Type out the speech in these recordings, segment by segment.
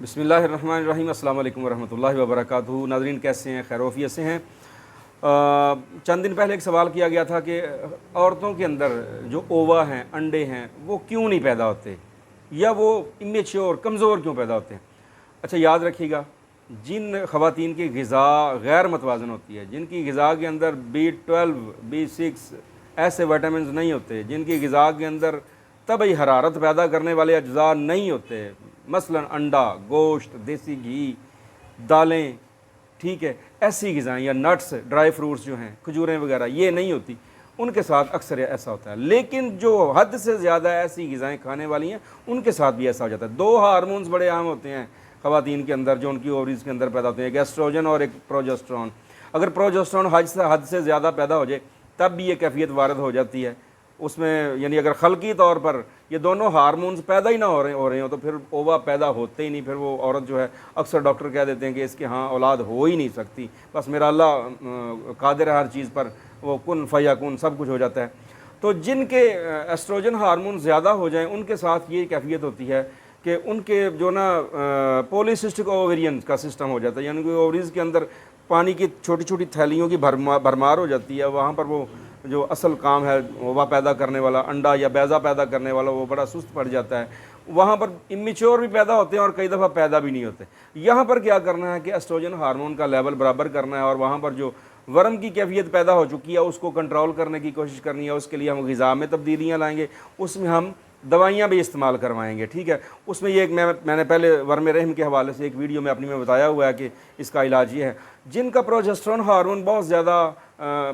बिस्मिल्लाहिर्रहमानिर्रहीम। अस्सलाम वालेकुम रहमतुल्लाहि व बरकातुहू। नाज़रीन कैसे हैं? खैरोफियत से हैं? चंद दिन पहले एक सवाल किया गया था कि औरतों के अंदर जो ओवा हैं, अंडे हैं, वो क्यों नहीं पैदा होते या वो इमेच्योर कमज़ोर क्यों पैदा होते हैं। अच्छा, याद रखिएगा, जिन ख़वातीन की ग़िज़ा गैर मतवाज़न होती है, जिनकी ग़िज़ा के अंदर B12, B6 ऐसे विटामिन नहीं होते, जिनकी ग़िज़ा के अंदर तबई हरारत पैदा करने वाले अज्जा नहीं होते, मसलन अंडा, गोश्त, देसी घी, दालें, ठीक है, ऐसी ग़िज़ाएँ या नट्स, ड्राई फ्रूट्स जो हैं, खजूरें वगैरह, ये नहीं होती, उनके साथ अक्सर ऐसा होता है। लेकिन जो हद से ज़्यादा ऐसी ग़िज़ाएँ खाने वाली हैं, उनके साथ भी ऐसा हो जाता है। दो हार्मोन्स बड़े आम होते हैं ख़वातीन के अंदर, जो उनकी ओवरीज़ के अंदर पैदा होते हैं, एक एस्ट्रोजन और एक प्रोजेस्टेरोन। अगर प्रोजेस्टेरोन हद से ज़्यादा पैदा हो जाए तब भी ये कैफियत वारद हो जाती है उसमें, यानी अगर खल्की तौर पर ये दोनों हार्मोन्स पैदा ही ना हो रहे हो तो फिर ओवा पैदा होते ही नहीं। फिर वो औरत जो है, अक्सर डॉक्टर कह देते हैं कि इसके हाँ औलाद हो ही नहीं सकती, बस मेरा अल्लाह कादिर है हर चीज़ पर, वो कुन फयाकुन सब कुछ हो जाता है। तो जिनके एस्ट्रोजन हार्मोन ज़्यादा हो जाएं उनके साथ ये कैफियत होती है कि उनके जो ना पॉलीसिस्टिक ओवेरियन का सिस्टम हो जाता है, यानी कि ओवरीज़ के अंदर पानी की छोटी छोटी थैलियों की भरमार हो जाती है। वहाँ पर वो जो असल काम है ओवा पैदा करने वाला, अंडा या बैज़ा पैदा करने वाला, वो बड़ा सुस्त पड़ जाता है। वहाँ पर इमेच्योर भी पैदा होते हैं और कई दफ़ा पैदा भी नहीं होते। यहाँ पर क्या करना है कि एस्ट्रोजन हार्मोन का लेवल बराबर करना है और वहाँ पर जो वर्म की कैफियत पैदा हो चुकी है उसको कंट्रोल करने की कोशिश करनी है। उसके लिए हम ग़िज़ा में तब्दीलियाँ लाएँगे, उसमें हम दवाइयाँ भी इस्तेमाल करवाएंगे, ठीक है। उसमें ये एक मैंने पहले वर्म रहम के हवाले से एक वीडियो में अपनी में बताया हुआ है कि इसका इलाज ये है। जिनका प्रोजेस्टेरोन हार्मोन बहुत ज़्यादा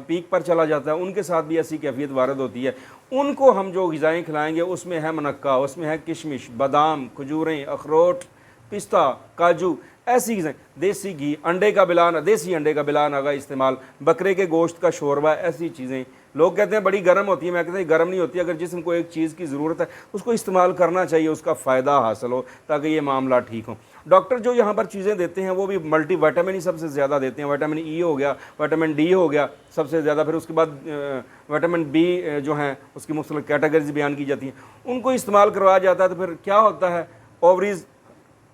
पीक पर चला जाता है, उनके साथ भी ऐसी कैफियत वारद होती है। उनको हम जो ग़िज़ाएँ खिलाएँगे उसमें है मनक्का, उसमें है किशमिश, बादाम, खजूरें, अखरोट, पिस्ता, काजू, ऐसी ग़िज़ाएँ, देसी घी, अंडे का बिलान, देसी अंडे का बिलान अगर इस्तेमाल, बकरे के गोश्त का शोरबा, ऐसी चीज़ें। लोग कहते हैं बड़ी गर्म होती है, मैं कहता हूँ गर्म नहीं होती। अगर जिस्म को एक चीज़ की ज़रूरत है उसको इस्तेमाल करना चाहिए, उसका फ़ायदा हासिल हो ताकि ये मामला ठीक हो। डॉक्टर जो यहाँ पर चीज़ें देते हैं वो भी मल्टी विटामिन ही सबसे ज़्यादा देते हैं। विटामिन ई हो गया, विटामिन डी हो गया सबसे ज़्यादा, फिर उसके बाद विटामिन बी जो हैं उसकी मुख्तलिफ कैटेगरीज बयान की जाती हैं, उनको इस्तेमाल करवाया जाता है। तो फिर क्या होता है, ओवरीज़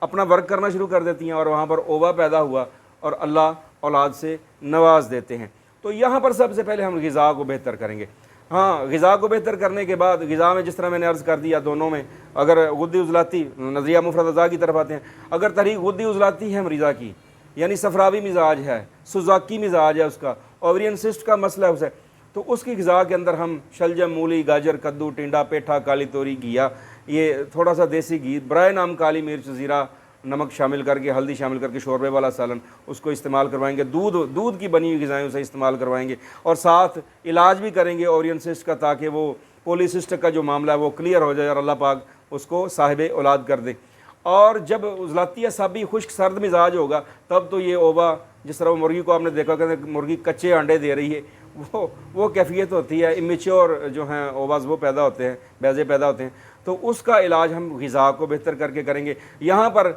अपना वर्क करना शुरू कर देती हैं और वहाँ पर ओवा पैदा हुआ और अल्लाह औलाद से नवाज देते हैं। तो यहाँ पर सबसे पहले हम ग़िज़ा को बेहतर करेंगे। हाँ, ग़िज़ा को बेहतर करने के बाद ग़िज़ा में जिस तरह मैंने अर्ज़ कर दिया, दोनों में अगर गुद्दी उज़लाती, नज़रिया मुफ़रद अज़ा की तरफ आते हैं, अगर तहरीक गुद्दी उज़लाती है मरीज़ा की, यानी सफरावी मिजाज है, सुज़ाकी मिजाज है उसका, ओवरियन सिस्ट का मसला है उसे, तो उसकी ग़िज़ा के अंदर हम शलजम, मूली, गाजर, कद्दू, टिंडा, पेठा, काली तोरी, घिया, ये थोड़ा सा देसी घी, बराए नाम काली मिर्च, ज़ीरा, नमक शामिल करके, हल्दी शामिल करके शोरबे वाला सालन उसको इस्तेमाल करवाएंगे। दूध की बनी हुई ग़िज़ाएँ उसे इस्तेमाल करवाएंगे और साथ इलाज भी करेंगे ओवरियन सिस्ट का, ताकि वो पॉलीसिस्टिक का जो मामला है वो क्लियर हो जाए और अल्लाह पाक उसको साहिब औलाद कर दे। और जब उज़लाती असाबी खुश्क सर्द मिजाज होगा तब तो ये ओवा, जिस तरह वो मुर्गी को आपने देखा कि मुर्गी कच्चे अंडे दे रही है, वो कैफियत होती है। इमेच्योर जो हैं ओवाज़ वो पैदा होते हैं, बैज़े पैदा होते हैं। तो उसका इलाज हम ग़िज़ा को बेहतर करके करेंगे। यहाँ पर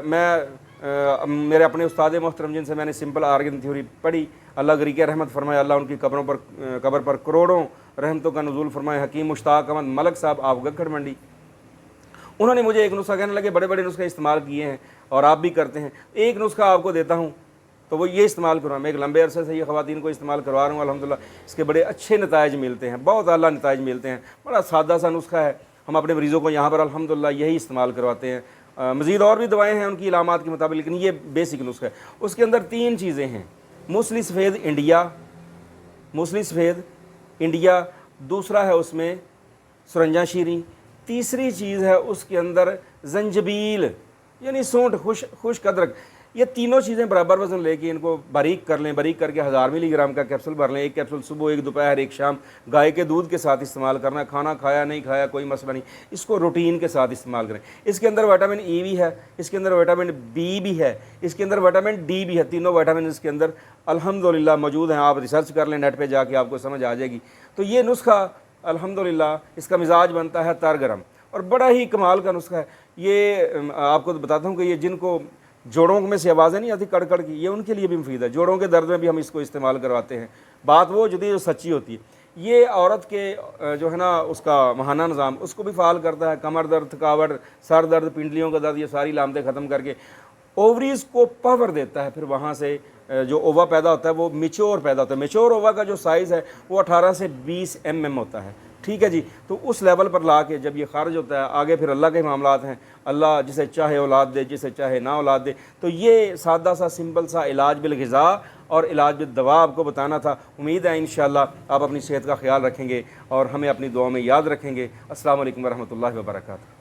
मेरे अपने उस्ताद मोहतरम जिनसे मैंने सिंपल आर्गन थ्योरी पढ़ी, अल्लाह गरीक़ रहमत फरमाए, अल्लाह उनकी कब्र पर करोड़ों रहमतों का नुज़ूल फरमाए, हकीम मुश्ताक अहमद मलक साहब आप गखड़ मंडी, उन्होंने मुझे एक नुस्खा, कहने लगे बड़े बड़े नुस्खे इस्तेमाल किए हैं और आप भी करते हैं, एक नुस्खा आपको देता हूँ तो वो ये इस्तेमाल करो। मैं एक लंबे अरसे से ये ख़वातीन को इस्तेमाल करवा रहा हूँ, अल्हम्दुलिल्लाह इसके बड़े अच्छे नताइज मिलते हैं, बहुत आला नताइज मिलते हैं। बड़ा सादा सा नुस्खा है, हम अपने मरीज़ों को यहाँ पर अल्हम्दुलिल्लाह यही इस्तेमाल करवाते हैं। मज़ीद और भी दवाएँ हैं उनकी इलामात के मुताबिक, लेकिन ये बेसिक नुस्खा है। उसके अंदर 3 चीज़ें हैं, मूसली सफ़ेद इंडिया, दूसरा है उसमें सुरंजा शीरी, तीसरी चीज़ है उसके अंदर जंजबील यानी सूंठ, खुश्क अदरक। ये तीनों चीज़ें बराबर वज़न लेके इनको बारीक कर लें, बारीक करके 1000 मिलीग्राम का कैप्सूल भर लें। एक कैप्सूल सुबह, एक दोपहर, एक शाम, गाय के दूध के साथ इस्तेमाल करना है। खाना खाया नहीं खाया कोई मसला नहीं, इसको रूटीन के साथ इस्तेमाल करें। इसके अंदर विटामिन ई भी है, इसके अंदर विटामिन बी भी है, इसके अंदर विटामिन डी भी है। तीनों विटामिन इसके अंदर अल्हम्दुलिल्लाह मौजूद हैं। आप रिसर्च कर लें नेट पर जाके, आपको समझ आ जाएगी। तो ये नुस्खा अल्हम्दुलिल्लाह इसका मिजाज बनता है तर गरम और बड़ा ही कमाल का नुस्खा है। ये आपको बताता हूँ कि ये जिनको जोड़ों में से आवाज़ें नहीं आती कड़कड़ की, ये उनके लिए भी मुफीद है। जोड़ों के दर्द में भी हम इसको इस्तेमाल करवाते हैं। बात वो जो सच्ची होती है। یہ عورت کے جو ہے نا اس کا ماہانہ نظام اس کو بھی فعال کرتا ہے، کمر درد، تھکاوٹ، سر درد، پنڈلیوں کا درد، یہ ساری علامتیں ختم کر کے اووریز کو پاور دیتا ہے۔ پھر وہاں سے جو اووا پیدا ہوتا ہے وہ میچور پیدا ہوتا ہے۔ میچور اووا کا جو سائز ہے وہ 18 سے 20 mm ہوتا ہے، ٹھیک ہے جی۔ تو اس لیول پر لا کے جب یہ خارج ہوتا ہے، آگے پھر اللہ کے معاملات ہیں، اللہ جسے چاہے اولاد دے، جسے چاہے نہ اولاد دے۔ تو یہ سادہ سا سمپل سا علاج بالغذا اور علاج بالدوا آپ کو بتانا تھا۔ امید ہے انشاءاللہ آپ اپنی صحت کا خیال رکھیں گے اور ہمیں اپنی دعاؤں میں یاد رکھیں گے۔ السلام علیکم ورحمۃ اللہ وبرکاتہ۔